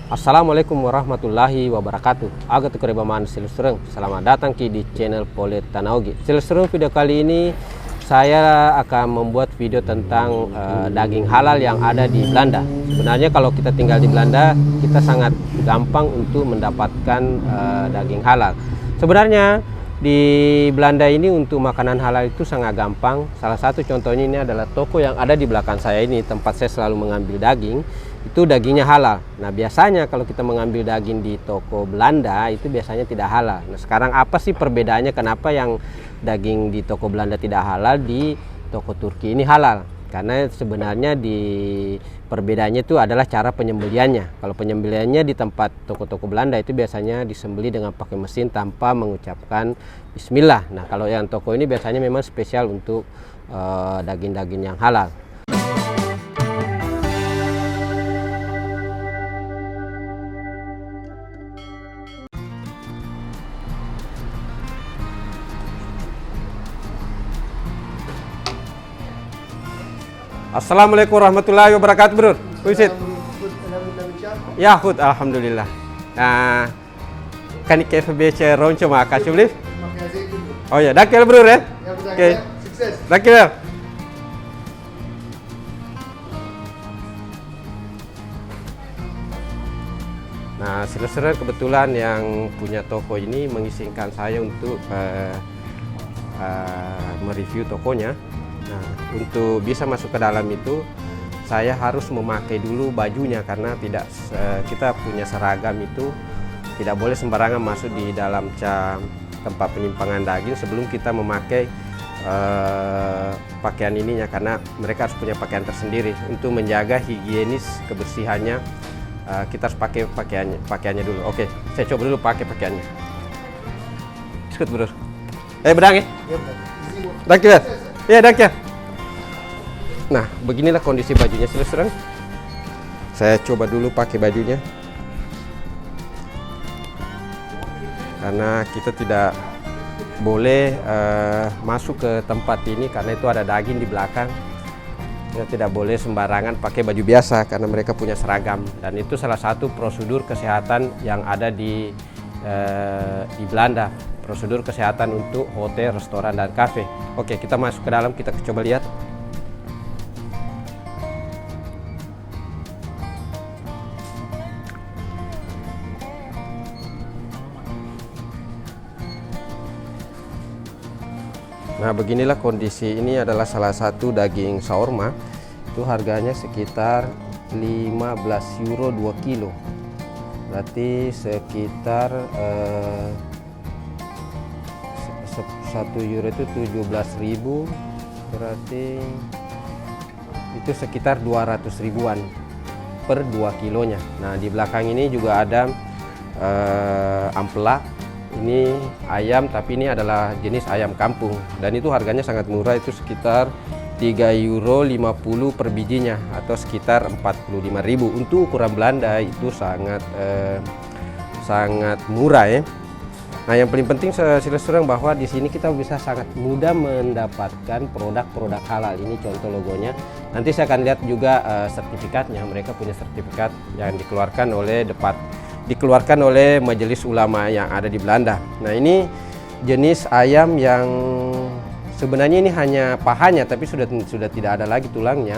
Assalamualaikum warahmatullahi wabarakatuh. Aga tu kerebaman Silsereng. Selamat datang di channel Polet Tanaugi. Silsereng, video kali ini saya akan membuat video tentang daging halal yang ada di Belanda. Sebenarnya kalau kita tinggal di Belanda, kita sangat gampang untuk mendapatkan daging halal. Sebenarnya di Belanda ini untuk makanan halal itu sangat gampang. Salah satu contohnya ini adalah toko yang ada di belakang saya ini, tempat saya selalu mengambil daging. Itu dagingnya halal. Nah, biasanya kalau kita mengambil daging di toko Belanda itu biasanya tidak halal. Nah, sekarang apa sih perbedaannya, kenapa yang daging di toko Belanda tidak halal, di toko Turki ini halal? Karena sebenarnya di perbedaannya itu adalah cara penyembeliannya. Kalau penyembeliannya di tempat toko-toko Belanda itu biasanya disembeli dengan pakai mesin tanpa mengucapkan bismillah. Nah, kalau yang toko ini biasanya memang spesial untuk daging-daging yang halal. Assalamualaikum warahmatullahi wabarakatuh, bro. Wisit. Ya, hud, alhamdulillah. Nah, kan kayf beche roncho makasih, bro. Oh ya, dankjewel, bro, ya. Oke. Sukses. Dankjewel. Nah, Silsereng kebetulan yang punya toko ini mengizinkan saya untuk mereview tokonya. Nah, untuk bisa masuk ke dalam itu saya harus memakai dulu bajunya, karena tidak kita punya seragam itu tidak boleh sembarangan masuk di dalam tempat penyimpangan daging sebelum kita memakai pakaian ininya, karena mereka harus punya pakaian tersendiri untuk menjaga higienis kebersihannya. Kita harus pakai pakaiannya dulu. Oke, saya coba dulu pakai pakaiannya. Ikut, bro. Bedang ya? Dankjewel. Ya, dankjewel. Nah, beginilah kondisi bajunya Silsereng. Saya coba dulu pakai bajunya, karena kita tidak boleh masuk ke tempat ini karena itu ada daging di belakang. Kita tidak boleh sembarangan pakai baju biasa karena mereka punya seragam, dan itu salah satu prosedur kesehatan yang ada di Belanda. Prosedur kesehatan untuk hotel, restoran, dan kafe. Oke, kita masuk ke dalam, kita coba lihat. Nah, beginilah kondisi. Ini adalah salah satu daging shawarma. Itu harganya sekitar 15 euro 2 kilo. Berarti sekitar 1 euro itu 17.000, berarti itu sekitar 200 ribuan per 2 kilonya. Nah, di belakang ini juga ada ampela. Ini ayam, tapi ini adalah jenis ayam kampung, dan itu harganya sangat murah, itu sekitar 3,50 euro per bijinya atau sekitar 45.000. Untuk ukuran Belanda itu sangat murah ya. Nah, yang paling penting Silsereng bahwa di sini kita bisa sangat mudah mendapatkan produk-produk halal. Ini contoh logonya. Nanti saya akan lihat juga sertifikatnya. Mereka punya sertifikat yang dikeluarkan oleh Majelis Ulama yang ada di Belanda. Nah, ini jenis ayam yang sebenarnya ini hanya pahanya, tapi sudah tidak ada lagi tulangnya.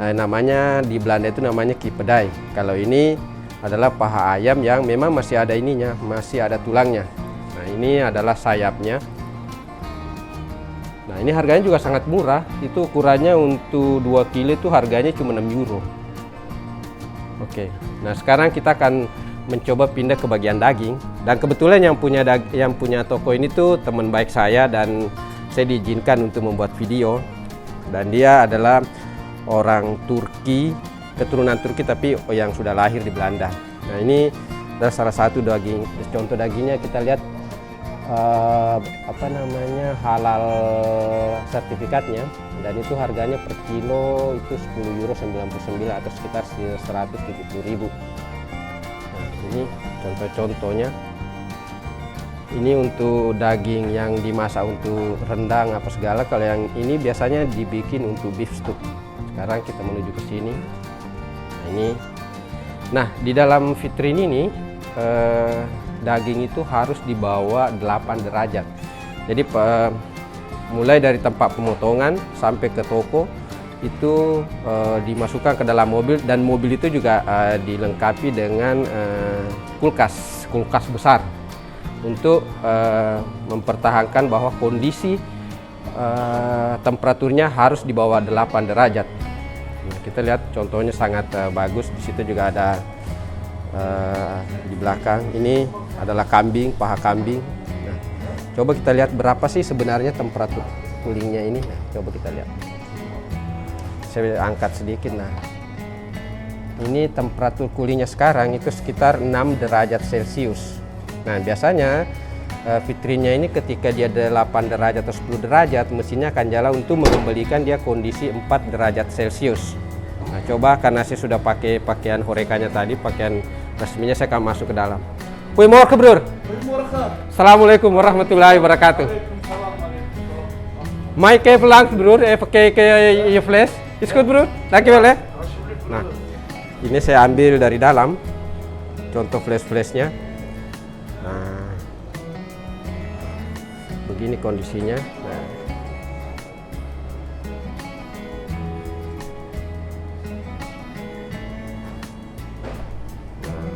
Namanya di Belanda itu namanya kipedai. Kalau ini adalah paha ayam yang memang masih ada ininya, masih ada tulangnya. Nah, ini adalah sayapnya. Nah, ini harganya juga sangat murah. Itu ukurannya untuk 2 kilo itu harganya cuma 6 euro. Oke. Nah, sekarang kita akan mencoba pindah ke bagian daging. Dan kebetulan yang punya toko ini tuh teman baik saya, dan saya diizinkan untuk membuat video. Dan dia adalah orang Turki, keturunan Turki tapi yang sudah lahir di Belanda. Nah, ini adalah salah satu contoh dagingnya. Kita lihat halal sertifikatnya, dan itu harganya per kilo itu 10 euro 99 atau sekitar 170.000. Nah, ini contoh-contohnya. Ini untuk daging yang dimasak untuk rendang apa segala. Kalau yang ini biasanya dibikin untuk beef stew. Sekarang kita menuju ke sini. Nah, ini Nah, di dalam vitrin ini daging itu harus di bawah 8 derajat. Jadi mulai dari tempat pemotongan sampai ke toko itu dimasukkan ke dalam mobil, dan mobil itu juga dilengkapi dengan kulkas besar untuk mempertahankan bahwa kondisi temperaturnya harus di bawah 8 derajat. Nah, kita lihat contohnya sangat bagus. Di situ juga ada di belakang ini adalah kambing, paha kambing. Nah, coba kita lihat berapa sih sebenarnya temperatur kulingnya ini. Nah, coba kita lihat. Saya angkat sedikit. Nah, ini temperatur kulingnya sekarang itu sekitar 6 derajat Celcius. Nah, biasanya vitrinnya ini ketika dia 8 derajat atau 10 derajat, mesinnya akan jalan untuk mengembalikan dia kondisi 4 derajat Celcius. Nah, coba karena saya sudah pakai pakaian horekanya tadi, pakaian resminya, saya akan masuk ke dalam. Goedemorgen, broer. Assalamualaikum warahmatullahi wabarakatuh. Mag ik even langs, broer? Even kijken je fles. Is goed, broer? Dankjewel, ya. Nah, ini saya ambil dari dalam contoh flash-flashnya. Nah, begini kondisinya. Nah,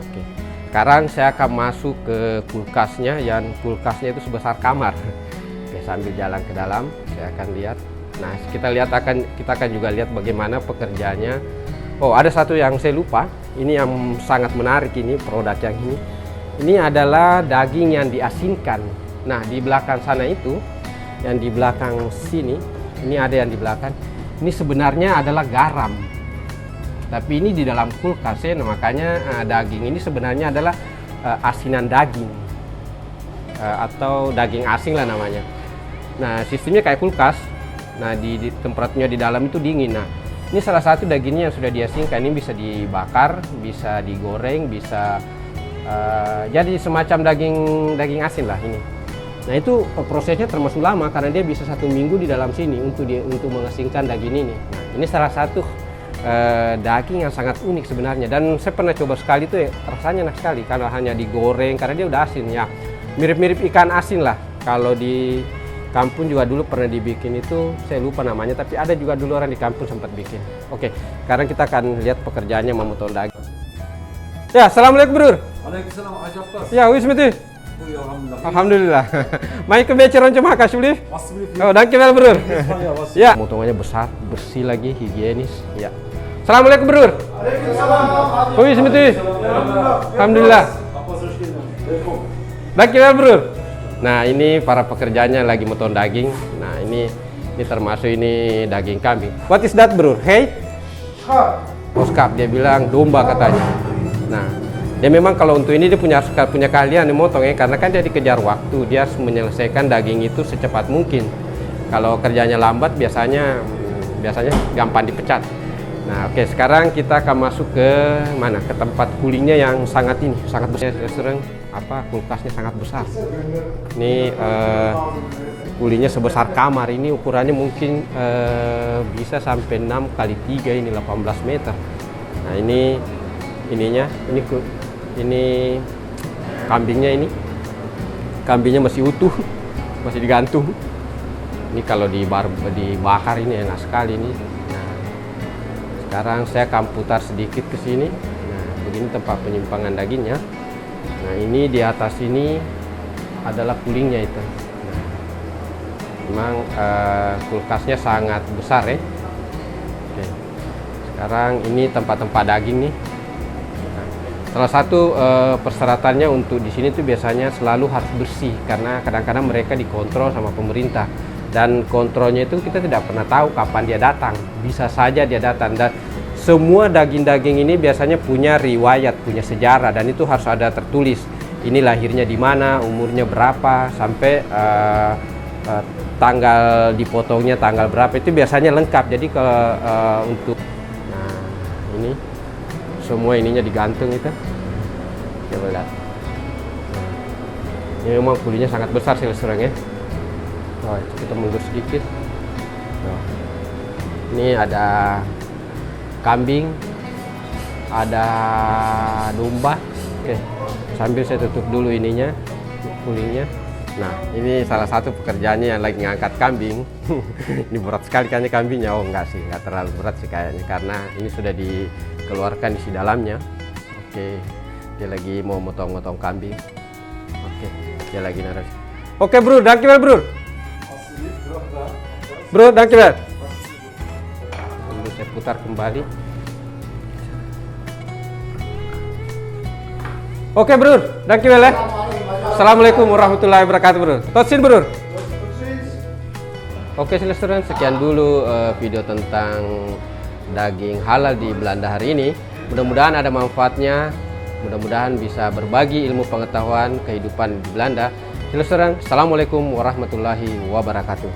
oke. Sekarang saya akan masuk ke kulkasnya, yang kulkasnya itu sebesar kamar. Oke, sambil jalan ke dalam, saya akan lihat. Nah, kita akan juga lihat bagaimana pekerjaannya. Oh, ada satu yang saya lupa. Ini yang sangat menarik, ini produk yang ini. Ini adalah daging yang diasinkan. Nah, di belakang sana itu, yang di belakang sini, ini ada yang di belakang. Ini sebenarnya adalah garam. Tapi ini di dalam kulkas ya, makanya daging ini sebenarnya adalah asinan daging. Atau daging asing lah namanya. Nah, sistemnya kayak kulkas. Nah, di temperaturnya di dalam itu dingin. Nah, ini salah satu dagingnya yang sudah diasinkan. Ini bisa dibakar, bisa digoreng, bisa jadi semacam daging asin lah ini. Nah, itu prosesnya termasuk lama karena dia bisa 1 minggu di dalam sini untuk mengasinkan daging ini. Nah, ini salah satu daging yang sangat unik sebenarnya, dan saya pernah coba sekali tuh ya, rasanya enak sekali karena hanya digoreng karena dia udah asin ya. Mirip-mirip ikan asin lah. Kalau di kampung juga dulu pernah dibikin itu, saya lupa namanya, tapi ada juga dulu orang di kampung sempat bikin. Oke, sekarang kita akan lihat pekerjaannya memotong daging. Ya, assalamualaikum, Bro. Waalaikumsalam, ajabtas. Ya, wis meti. Alhamdulillah. Alhamdulillah. Mai ke beceron cuma kasih beli. Oh, dankjewel, Bro. Ya, potongannya besar, bersih lagi, higienis. Ya. Assalamualaikum, Bro. Waalaikumsalam. Wis meti. Alhamdulillah. Dankjewel, Bro. Nah, ini para pekerjanya lagi motong daging. Nah, ini termasuk ini daging kambing. What is that, Bro? Hey? Oskap, dia bilang domba katanya. Nah, dia memang kalau untuk ini dia punya keahlian memotong ya, karena kan dia dikejar waktu, dia menyelesaikan daging itu secepat mungkin. Kalau kerjanya lambat biasanya gampang dipecat. Nah, oke, sekarang kita akan masuk ke mana? Ke tempat kulingnya yang sangat besar. Restoran kulkasnya sangat besar. Ini kulingnya sebesar kamar. Ini ukurannya mungkin bisa sampai 6 kali 3, ini 18 meter. Nah, ini kambingnya masih utuh, masih digantung. Ini kalau dibakar ini enak sekali ini. Nah, sekarang saya akan putar sedikit ke sini. Nah, begini tempat penyimpangan dagingnya. Nah, ini di atas ini adalah kulingnya itu. Nah, memang kulkasnya sangat besar ya. Oke. Sekarang ini tempat-tempat daging nih. Nah, salah satu persyaratannya untuk di sini tuh biasanya selalu harus bersih karena kadang-kadang mereka dikontrol sama pemerintah, dan kontrolnya itu kita tidak pernah tahu kapan dia datang. Bisa saja dia datang, dan semua daging-daging ini biasanya punya riwayat, punya sejarah, dan itu harus ada tertulis. Ini lahirnya di mana, umurnya berapa, sampai tanggal dipotongnya tanggal berapa, itu biasanya lengkap. Jadi kalau untuk ini semua ininya digantung itu. Coba lihat. Nah, ini memang kulitnya sangat besar sih restoran ya. Oh, kita mundur sedikit. Nah, ini ada kambing ada domba. Oke, sambil saya tutup dulu ininya, kulingnya. Nah, ini salah satu pekerjaannya yang lagi ngangkat kambing. Ini berat sekali kayaknya kambingnya. Oh enggak sih, enggak terlalu berat sih kayaknya, karena ini sudah dikeluarkan isi dalamnya. Oke, dia lagi mau motong-motong kambing. Oke, dia lagi naruh. Oke bro, dankjewel bro. Bro, dankjewel. Lalu saya putar kembali. Oke bro, dankjewel ya. Assalamualaikum warahmatullahi wabarakatuh bro. Tosin bro. Oke Silestroom, sekian dulu video tentang daging halal di Belanda hari ini. Mudah-mudahan ada manfaatnya. Mudah-mudahan bisa berbagi ilmu pengetahuan kehidupan di Belanda. Silestroom, assalamualaikum warahmatullahi wabarakatuh.